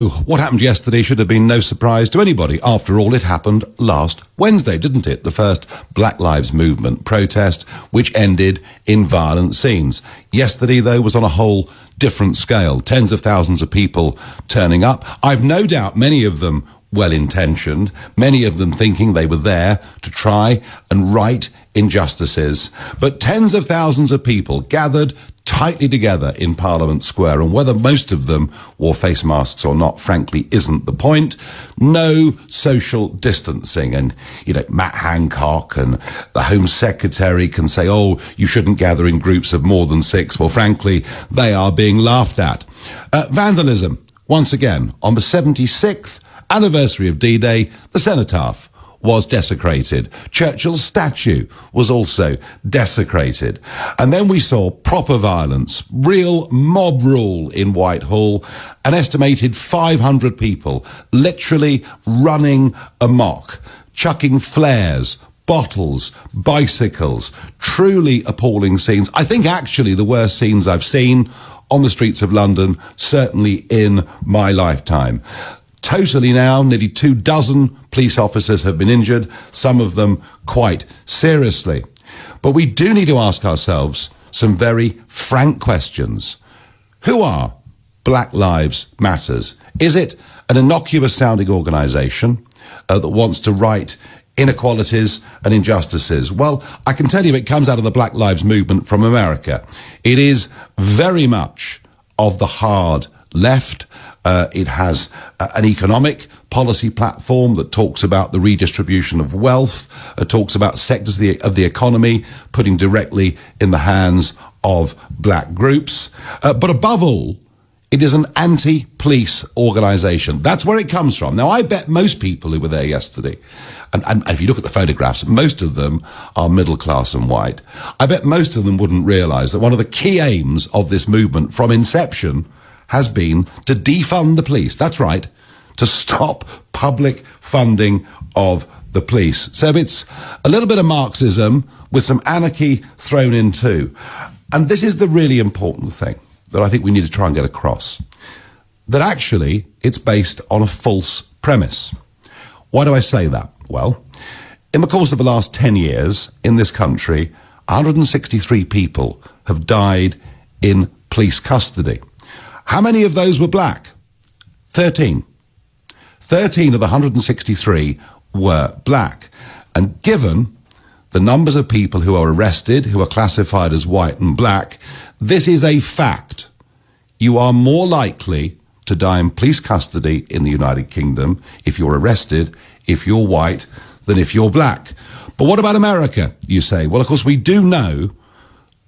What happened yesterday should have been no surprise to anybody. After all, it happened last Wednesday, didn't it? The first Black Lives Movement protest, which ended in violent scenes. Yesterday, though, was on a whole different scale. Tens of thousands of people turning up. I've no doubt many of them well-intentioned, many of them thinking they were there to try and right injustices. But tens of thousands of people gathered tightly together in Parliament Square, and whether most of them wore face masks or not, frankly, isn't the point. No social distancing, and, Matt Hancock and the Home Secretary can say, oh, you shouldn't gather in groups of more than 6. Well, frankly, they are being laughed at. Vandalism, once again, on the 76th anniversary of D-Day, the cenotaph was desecrated. Churchill's statue was also desecrated. And then we saw proper violence, real mob rule in Whitehall, an estimated 500 people literally running amok, chucking flares, bottles, bicycles, truly appalling scenes. I think actually the worst scenes I've seen on the streets of London, certainly in my lifetime. Totally now, nearly 24 police officers have been injured, some of them quite seriously. But we do need to ask ourselves some very frank questions. Who are Black Lives Matters? Is it an innocuous-sounding organisation that wants to right inequalities and injustices? Well, I can tell you it comes out of the Black Lives Movement from America. It is very much of the hard left. It has an economic policy platform that talks about the redistribution of wealth, talks about sectors of the economy putting directly in the hands of black groups. But above all, it is an anti-police organisation. That's where it comes from. Now, I bet most people who were there yesterday, and if you look at the photographs, most of them are middle class and white. I bet most of them wouldn't realise that one of the key aims of this movement from inception has been to defund the police. That's right, to stop public funding of the police. So it's a little bit of Marxism with some anarchy thrown in too. And this is the really important thing that I think we need to try and get across. That actually it's based on a false premise. Why do I say that? Well, in the course of the last 10 years in this country, 163 people have died in police custody. How many of those were black? 13. 13 of the 163 were black. And given the numbers of people who are arrested, who are classified as white and black, this is a fact. You are more likely to die in police custody in the United Kingdom if you're arrested, if you're white, than if you're black. But what about America, you say? Well, of course, we do know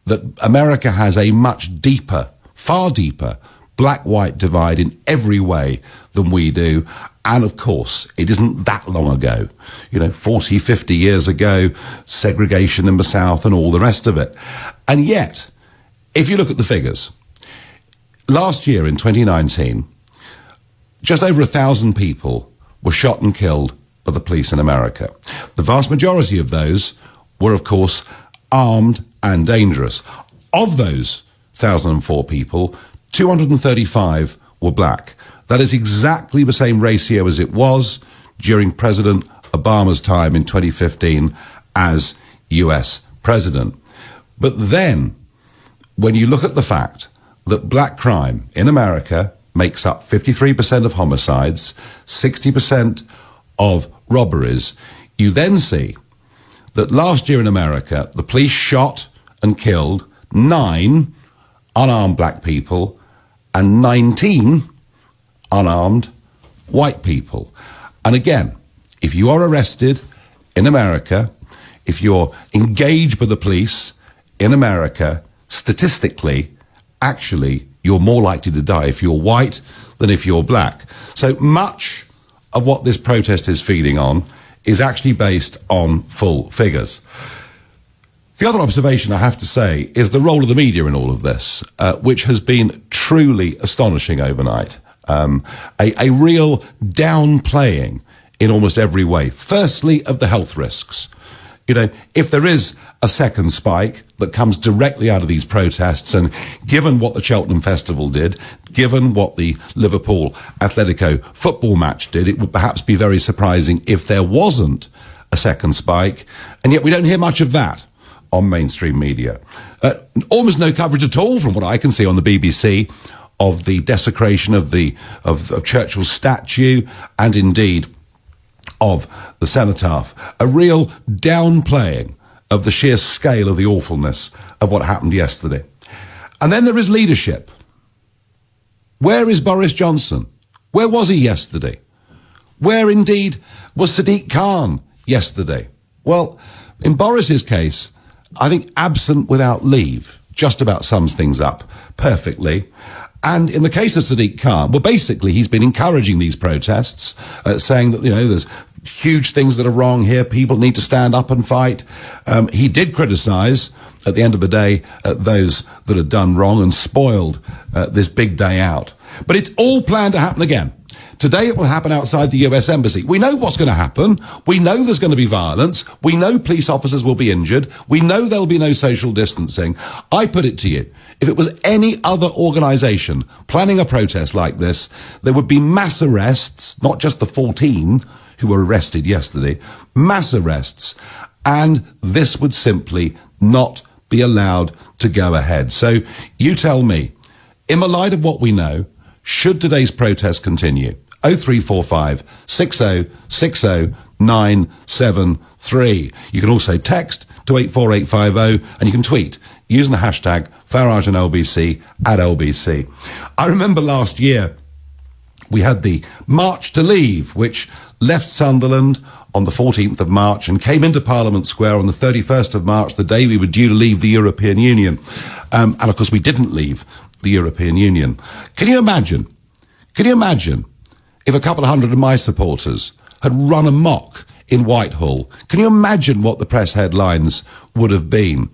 that America has a much deeper, far deeper, black-white divide in every way than we do. And of course, it isn't that long ago, 40, 50 years ago, segregation in the South and all the rest of it. And yet, if you look at the figures, last year in 2019, just over 1,000 people were shot and killed by the police in America. The vast majority of those were, of course, armed and dangerous. Of those 1,004 people, 235 were black. That is exactly the same ratio as it was during President Obama's time in 2015 as US president. But then, when you look at the fact that black crime in America makes up 53% of homicides, 60% of robberies, you then see that last year in America, the police shot and killed 9 unarmed black people and 19 unarmed white people. And again, if you are arrested in America, if you're engaged with the police in America, statistically, actually, you're more likely to die if you're white than if you're black. So much of what this protest is feeding on is actually based on full figures. The other observation I have to say is the role of the media in all of this, which has been truly astonishing overnight. A real downplaying in almost every way. Firstly, of the health risks. You know, if there is a second spike that comes directly out of these protests, and given what the Cheltenham Festival did, given what the Liverpool Atletico football match did, it would perhaps be very surprising if there wasn't a second spike, and yet we don't hear much of that on mainstream media. Almost no coverage at all, from what I can see on the BBC, of the desecration of Churchill's statue, and indeed of the cenotaph. A real downplaying of the sheer scale of the awfulness of what happened yesterday. And then there is leadership. Where is Boris Johnson? Where was he yesterday? Where indeed was Sadiq Khan yesterday? Well, in Boris's case, I think absent without leave just about sums things up perfectly. And in the case of Sadiq Khan, well, basically, he's been encouraging these protests, saying that, you know, there's huge things that are wrong here. People need to stand up and fight. He did criticize, at the end of the day, those that had done wrong and spoiled this big day out. But it's all planned to happen again. Today it will happen outside the US Embassy. We know what's going to happen. We know there's going to be violence. We know police officers will be injured. We know there'll be no social distancing. I put it to you, if it was any other organisation planning a protest like this, there would be mass arrests, not just the 14 who were arrested yesterday, mass arrests, and this would simply not be allowed to go ahead. So you tell me, in the light of what we know, should today's protest continue? 0345 6060 973. You can also text to 84850, and you can tweet using the hashtag Farage and LBC at LBC. I remember last year we had the March to Leave, which left Sunderland on the 14th of March and came into Parliament Square on the 31st of March, the day we were due to leave the European Union. And of course we didn't leave the European Union. Can you imagine if a couple of hundred of my supporters had run amok in Whitehall? Can you imagine what the press headlines would have been?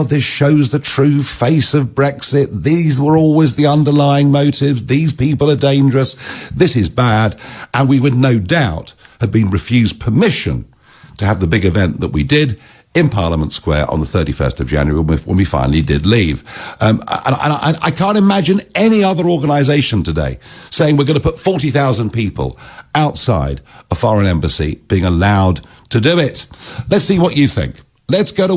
This shows the true face of Brexit. These were always the underlying motives. These people are dangerous. This is bad. And we would no doubt have been refused permission to have the big event that we did in Parliament Square on the 31st of January when we finally did leave. And I can't imagine any other organisation today saying we're going to put 40,000 people outside a foreign embassy being allowed to do it. Let's see what you think. Let's go to